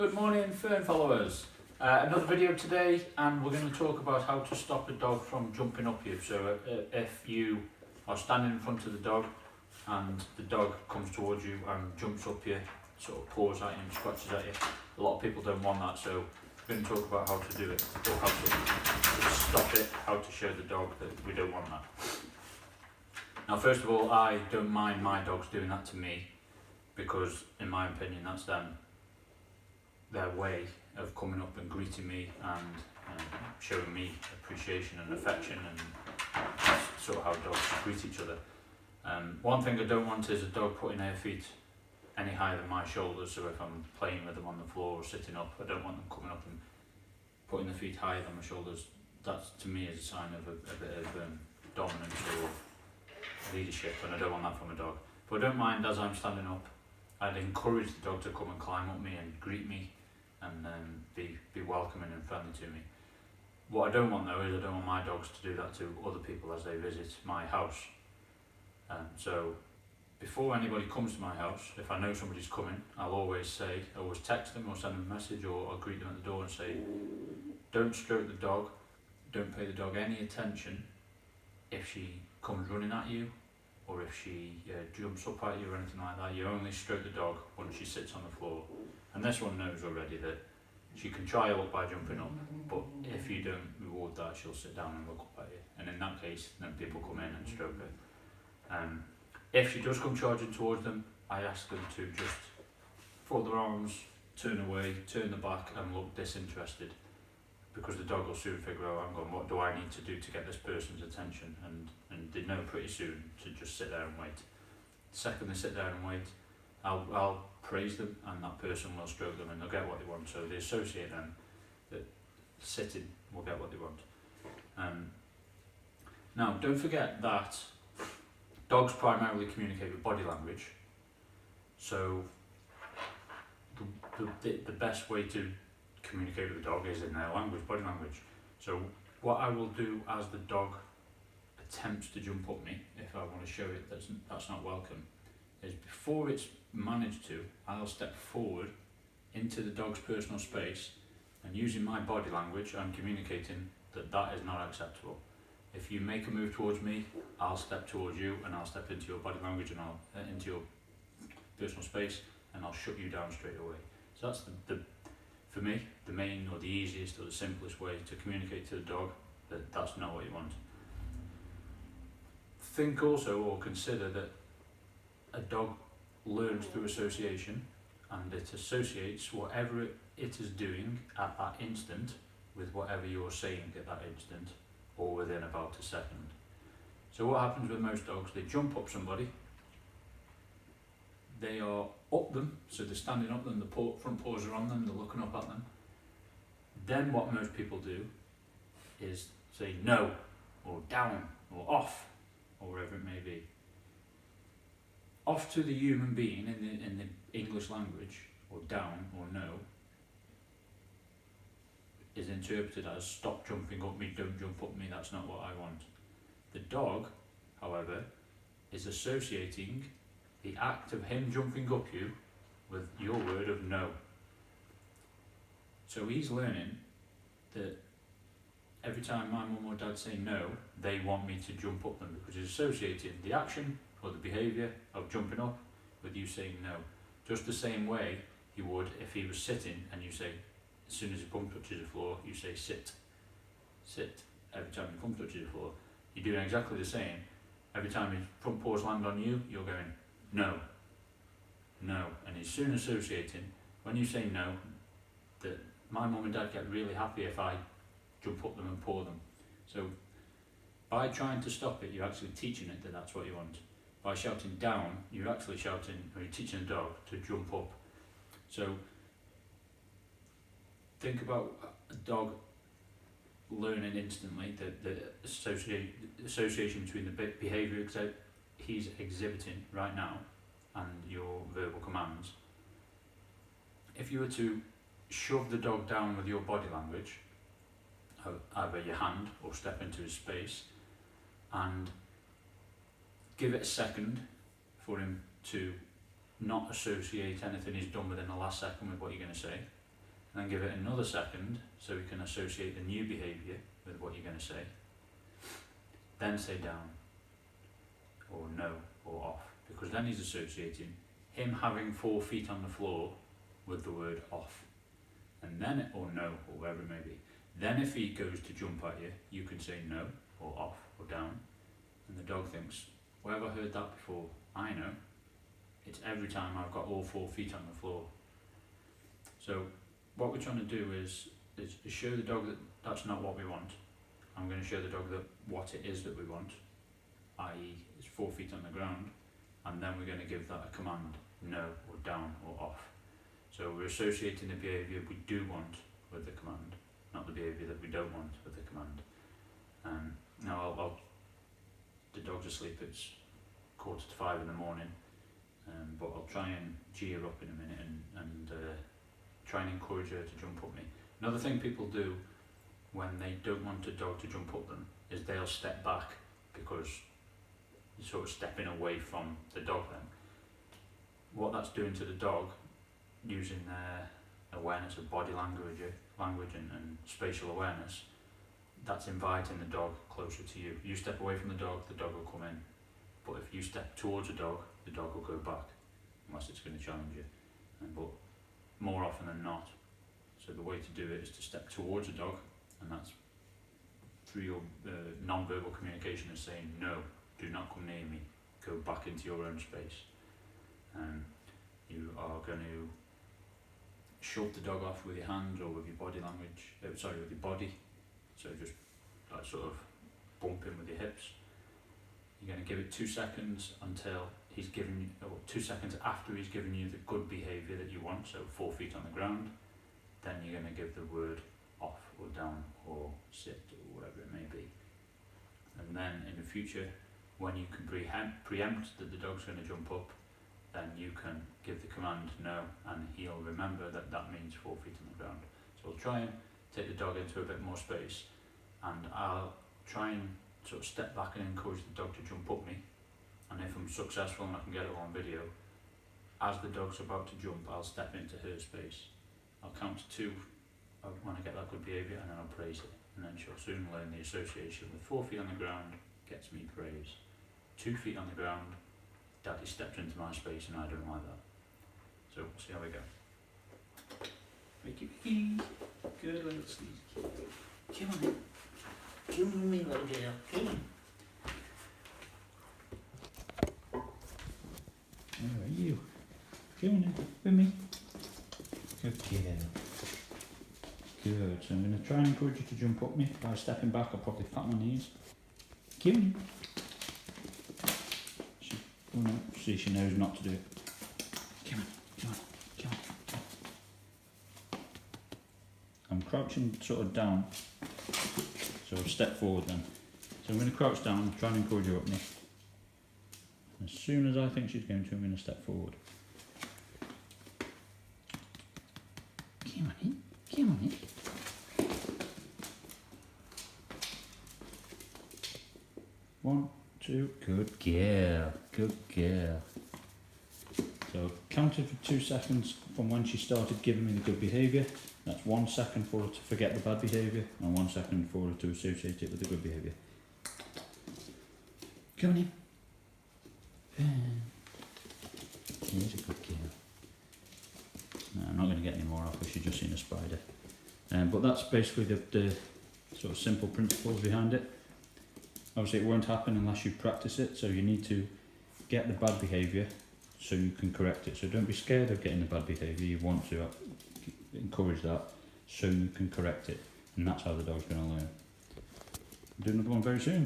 Good morning, Fern followers. Another video today, and we're going to talk about how to stop a dog from jumping up you. So if you are standing in front of the dog and the dog comes towards you and jumps up you, sort of paws at you and scratches at you, a lot of people don't want that, so we're going to talk about how to do it, or how to stop it, how to show the dog that we don't want that. Now, first of all, I don't mind my dogs doing that to me, because in my opinion that's their way of coming up and greeting me and showing me appreciation and affection, and that's sort of how dogs greet each other. One thing I don't want is a dog putting their feet any higher than my shoulders, so if I'm playing with them on the floor or sitting up, I don't want them coming up and putting their feet higher than my shoulders. That to me is a sign of a bit of dominance or leadership, and I don't want that from a dog. But I don't mind as I'm standing up, I'd encourage the dog to come and climb up me and greet me and be welcoming and friendly to me. What I don't want though is I don't want my dogs to do that to other people as they visit my house. So before anybody comes to my house, if I know somebody's coming, I'll always text them or send them a message, or I'll greet them at the door and say, don't stroke the dog, don't pay the dog any attention if she comes running at you, or if she jumps up at you or anything like that. You only stroke the dog when she sits on the floor. And this one knows already that she can try her luck by jumping up, but if you don't reward that, she'll sit down and look up at you. And in that case, then people come in and stroke her. If she does come charging towards them, I ask them to just fold their arms, turn away, turn the back and look disinterested, because the dog will soon figure out, I'm going, what do I need to do to get this person's attention? And they know pretty soon to just sit there and wait. The second they sit there and wait, I'll praise them, and that person will stroke them, and they'll get what they want. So they associate them that sitting will get what they want. Now, don't forget that dogs primarily communicate with body language. So the best way to communicate with the dog is in their language, body language. So what I will do as the dog attempts to jump up me, if I want to show it that's not welcome, is before it's managed to, I'll step forward into the dog's personal space, and using my body language, I'm communicating that is not acceptable. If you make a move towards me, I'll step towards you, and I'll step into your body language, and I'll into your personal space, and I'll shut you down straight away. So that's for me, the main or the easiest or the simplest way to communicate to the dog that that's not what you want. Think also, or consider, that a dog learns through association, and it associates whatever it is doing at that instant with whatever you're saying at that instant, or within about a second. So what happens with most dogs, they jump up somebody, they are up them, so they're standing up them, the front paws are on them, they're looking up at them. Then what most people do is say no, or down, or off, or wherever it may be. Off to the human being in the English language, or down, or no, is interpreted as stop jumping up me, don't jump up me, that's not what I want. The dog, however, is associating the act of him jumping up you with your word of no. So he's learning that every time my mum or dad say no, they want me to jump up them, because he's associating the action or the behaviour of jumping up with you saying no. Just the same way he would if he was sitting and you say, as soon as his bum touches the floor, you say sit, sit. Every time your bum touches the floor, you're doing exactly the same. Every time his front paws land on you, you're going no, no. And he's soon associating, when you say no, that my mum and dad get really happy if I jump up them and paw them. So by trying to stop it, you're actually teaching it that that's what you want. By shouting down, you're actually shouting, or you're teaching the dog to jump up. So think about a dog learning instantly the association between the behaviour he's exhibiting right now and your verbal commands. If you were to shove the dog down with your body language, either your hand or step into his space, and give it a second for him to not associate anything he's done within the last second with what you're going to say, and then give it another second so we can associate the new behaviour with what you're going to say. Then say down, or no, or off, because then he's associating him having 4 feet on the floor with the word off, and then or no, or wherever it may be. Then if he goes to jump at you, you can say no, or off, or down, and the dog thinks, where have I heard that before? I know, it's every time I've got all 4 feet on the floor. So what we're trying to do is show the dog that that's not what we want. I'm going to show the dog that what it is that we want, i.e. it's 4 feet on the ground, and then we're going to give that a command, no, or down, or off. So we're associating the behaviour we do want with the command, not the behaviour that we don't want with the command. Now the dog's asleep, it's 4:45 in the morning, but I'll try and G her up in a minute and try and encourage her to jump up me. Another thing people do when they don't want a dog to jump up them is they'll step back because you're sort of stepping away from the dog then. What that's doing to the dog, using their awareness of body language and spatial awareness, that's inviting the dog closer to you. You step away from the dog will come in. But if you step towards the dog will go back, unless it's going to challenge you. But more often than not. So the way to do it is to step towards a dog, and that's through your non-verbal communication is saying, no, do not come near me, go back into your own space. You are going to shove the dog off with your hands or with your body language, with your body. So just like sort of bumping with your hips. You're going to give it 2 seconds until he's given you, or 2 seconds after he's given you the good behaviour that you want, so 4 feet on the ground. Then you're going to give the word off or down or sit or whatever it may be. And then in the future, when you can preempt that the dog's going to jump up, then you can give the command no, and he'll remember that that means 4 feet on the ground. So I'll try and take the dog into a bit more space, and I'll try and sort of step back and encourage the dog to jump up me. And if I'm successful and I can get it on video, as the dog's about to jump, I'll step into her space. I'll count to 2 when I get that good behaviour, and then I'll praise it. And then she'll soon learn the association with 4 feet on the ground gets me praise. 2 feet on the ground, Daddy steps into my space and I don't like that. So we'll see how we go. Mickey, good little sleep. Come on in. Come with me, little girl. Come on. Where are you? Come on in with me. Good girl. Good. So I'm going to try and encourage you to jump up me by stepping back. I'll probably pat my knees. Come on. See, she knows not to do it. Come on. I'm crouching sort of down, so I'll step forward then. So I'm going to crouch down, try and encourage her up me. As soon as I think she's going to, I'm going to step forward. Come on in. 1, 2, good girl. So counted for 2 seconds from when she started giving me the good behaviour. That's 1 second for her to forget the bad behaviour, and 1 second for her to associate it with the good behaviour. Come on in. Here's a good girl. No, I'm not going to get any more off her, she's just seen a spider. But that's basically the sort of simple principles behind it. Obviously it won't happen unless you practice it, so you need to get the bad behaviour so you can correct it. So don't be scared of getting the bad behaviour, you want to encourage that so you can correct it, and that's how the dog's going to learn. I'll do another one very soon.